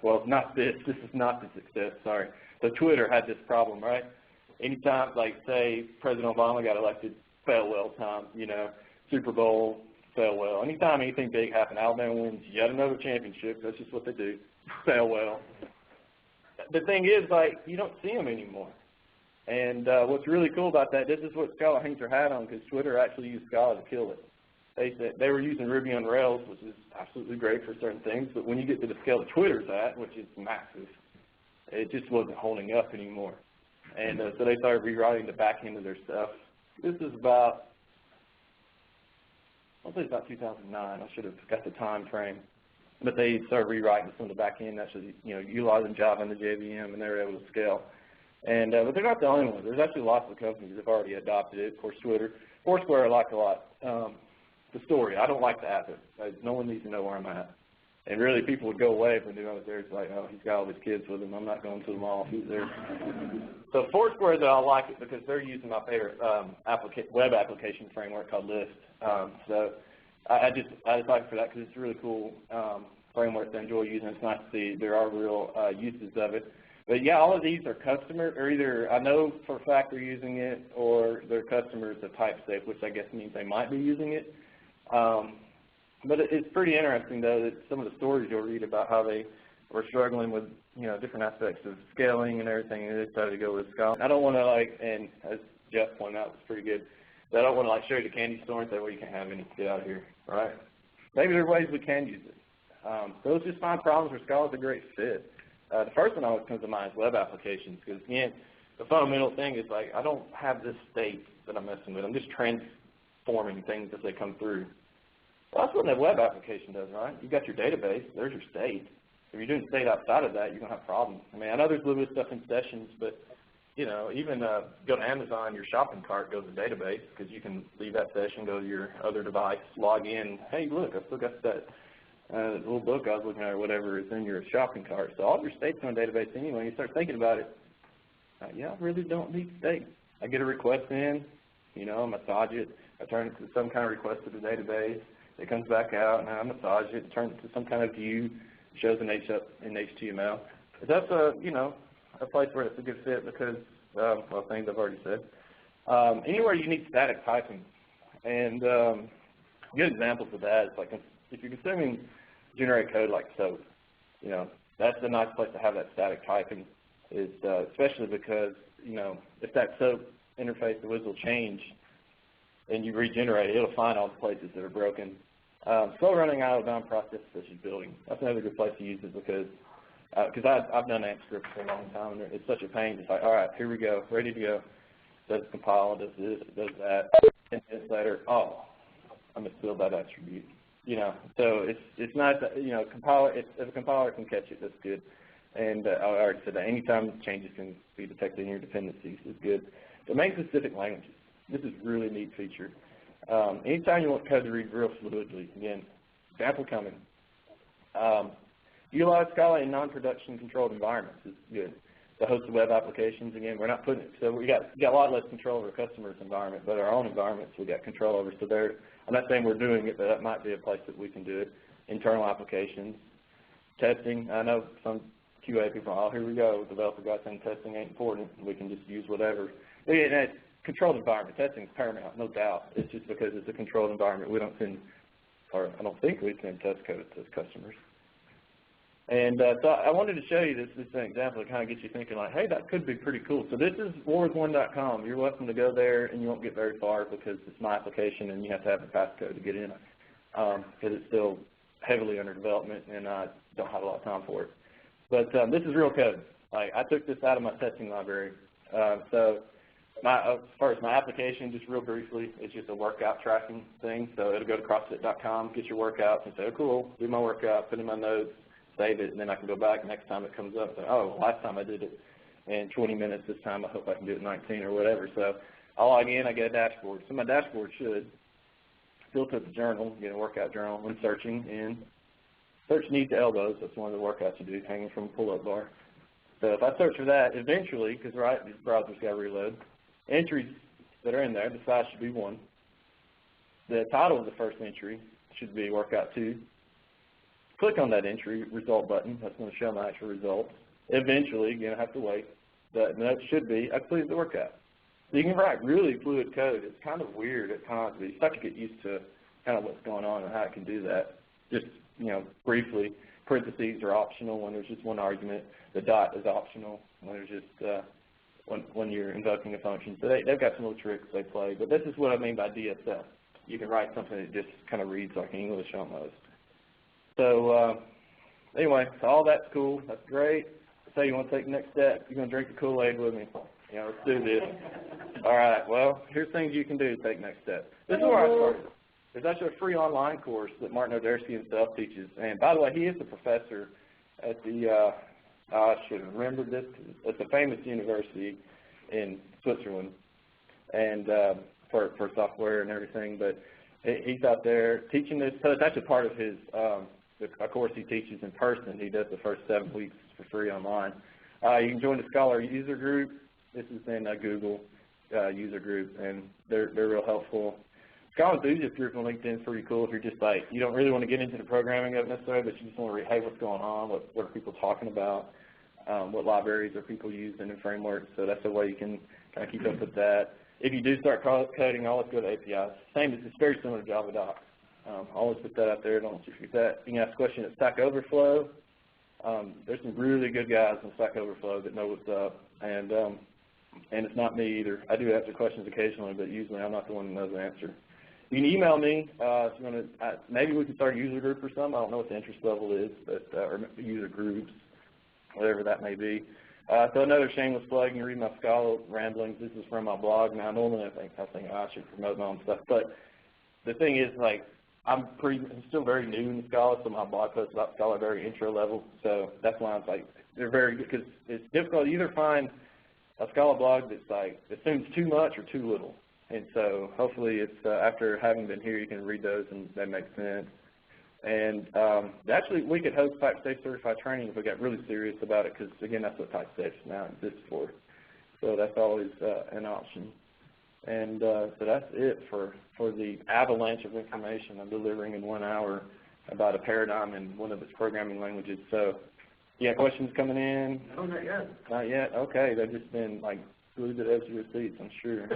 Well, not this. This is not the success. Sorry. So Twitter had this problem, right? anytime, like say President Obama got elected, fell well time, you know, Super Bowl, fell well. Anytime anything big happened, Alabama wins yet another championship, that's just what they do, fell well. The thing is, like, you don't see them anymore. And what's really cool about that, this is what Scala hangs their hat on, because Twitter actually used Scala to kill it. They said they were using Ruby on Rails, which is absolutely great for certain things, but when you get to the scale that Twitter's at, which is massive, it just wasn't holding up anymore. And so they started rewriting the back end of their stuff. This is about, I'll say it's about 2009. I should have got the time frame. But they started rewriting some of the back end, actually, you know, utilizing Java and the JVM, and they were able to scale. And but they're not the only ones. There's actually lots of companies that have already adopted it. Of course, Twitter. Foursquare I like a lot. The story, I don't like the app. No one needs to know where I'm at. And really, people would go away if they knew I was there. It's like, oh, he's got all his kids with him. I'm not going to the mall. He's there. So Foursquare, though, I like it because they're using my favorite web application framework called List. So I just like it for that because it's a really cool framework to enjoy using. It's nice to see there are real uses of it. But yeah, all of these are customer, or either I know for a fact they're using it, or they're customers of TypeSafe, which I guess means they might be using it. But it's pretty interesting, though, that some of the stories you'll read about how they were struggling with, you know, different aspects of scaling and everything, and they decided to go with Scala. I don't want to, like, and as Jeff pointed out, it's pretty good, but I don't want to, like, show you the candy store and say, well, you can't have any, get out of here, right? Maybe there are ways we can use it. Those just find problems where Scala's a great fit. The first one always comes to mind is web applications, because, again, the fundamental thing is, like, I don't have this state that I'm messing with. I'm just transforming things as they come through. Well, that's what a web application does, right? You've got your database. There's your state. If you're doing state outside of that, you're going to have problems. I mean, I know there's a little bit of stuff in sessions, but, you know, even go to Amazon, your shopping cart goes to the database because you can leave that session, go to your other device, log in. Hey, look, I still got that little book I was looking at or whatever is in your shopping cart. So all your state's on a database anyway. You start thinking about it, yeah, I really don't need state. I get a request in, you know, I massage it. I turn it to some kind of request to the database. It comes back out, and I massage it, turn it to some kind of view, shows in HTML. But that's you know, a place where it's a good fit because, well, things I've already said. Anywhere you need static typing, and good examples of that is like if you're consuming generic code like SOAP, you know, that's a nice place to have that static typing, is especially because, you know, if that SOAP interface, the WYSIWYG will change, and you regenerate it, it'll find all the places that are broken. Slow running out-of-bound process such as building. That's another good place to use it because I've done AMP scripts for a long time, and it's such a pain. It's like, all right, here we go, ready to go. Does it compile, does this, does that. 10 minutes later, oh, I misspelled that attribute. You know, so it's nice that, you know, if a compiler can catch it, that's good. And I already said that anytime changes can be detected in your dependencies is good. Domain-specific languages. This is a really neat feature. Anytime you want code to read real fluidly, again, example coming. Utilize Scala in non-production controlled environments is good. The hosted web applications, again, we're not putting it, so we got a lot less control over a customer's environment, but our own environments we got control over. So there, I'm not saying we're doing it, but that might be a place that we can do it. Internal applications, testing. I know some QA people, oh, here we go, developer got saying testing ain't important. We can just use whatever. Again, controlled environment, testing is paramount, no doubt. It's just because it's a controlled environment. We don't send, or I don't think we send test code to customers. And so I wanted to show you this is an example that kind of gets you thinking like, hey, that could be pretty cool. So this is wars1.com. You're welcome to go there, and you won't get very far because it's my application, and you have to have a passcode to get in because it's still heavily under development, and I don't have a lot of time for it. But this is real code. Like, I took this out of my testing library. So first, my application, just real briefly, it's just a workout tracking thing. So it'll go to CrossFit.com, get your workouts, and say, oh, cool, do my workout, put in my notes, save it, and then I can go back next time it comes up. So, oh, last time I did it in 20 minutes. This time I hope I can do it in 19 or whatever. So I'll log in, I get a dashboard. So my dashboard should filter the journal, get a workout journal when searching in. Search knees to elbows. That's one of the workouts you do, hanging from a pull-up bar. So if I search for that, eventually, because right, these browsers got to reload, entries that are in there, the size should be 1. The title of the first entry should be workout 2. Click on that entry, result button. That's going to show my actual results. Eventually, again, I have to wait. the note should be, I completed the workout. So you can write really fluid code. It's kind of weird at times, but you have to get used to kind of what's going on and how it can do that. Just, briefly, parentheses are optional when there's just one argument. The dot is optional when there's just when you're invoking a function. So they've got some little tricks they play. But this is what I mean by DSL. You can write something that just kind of reads like English almost. So anyway, so all that's cool. That's great. So you want to take the next step. You're going to drink the Kool-Aid with me. Let's do this. All right, well, here's things you can do to take the next step. This is where I started. There's actually a free online course that Martin Odersky himself teaches. And by the way, he is a professor at the, I should have remembered this, it's a famous university in Switzerland and for software and everything. But he's out there teaching this. So it's actually part of his a course he teaches in person. He does the first 7 weeks for free online. You can join the Scala user group. This is in a Google user group, and they're real helpful. Scala enthusiast group on LinkedIn is pretty cool if you're just like, you don't really want to get into the programming of it necessarily, but you just want to read, hey, what's going on, what are people talking about, what libraries are people using and frameworks. So that's a way you can kind of keep up with that. If you do start coding, always go to APIs. It's very similar to Java Docs. Always put that out there. Don't let you forget that. You can ask a question at Stack Overflow. There's some really good guys in Stack Overflow that know what's up, and it's not me either. I do answer questions occasionally, but usually I'm not the one that knows the answer. You can email me if you want to. Maybe we can start a user group or something. I don't know what the interest level is, but or user groups, whatever that may be. So another shameless plug. You can read my Scala ramblings. This is from my blog. Now normally I think I should promote my own stuff, but the thing is, like, I'm still very new in Scala, so my blog posts about Scala are very intro level. So that's why I'm like, they're very good, because it's difficult to either find a Scala blog that's like assumes too much or too little. And so hopefully it's after having been here, you can read those and that makes sense. And actually, we could host Type Safe certified training if we got really serious about it, because again, that's what Type Safe now exists for. So that's always an option. And so that's it for the avalanche of information I'm delivering in 1 hour about a paradigm in one of its programming languages. So, yeah, questions coming in? No, not yet. Not yet? Okay, they've just been like glued to the edge of your seats, I'm sure.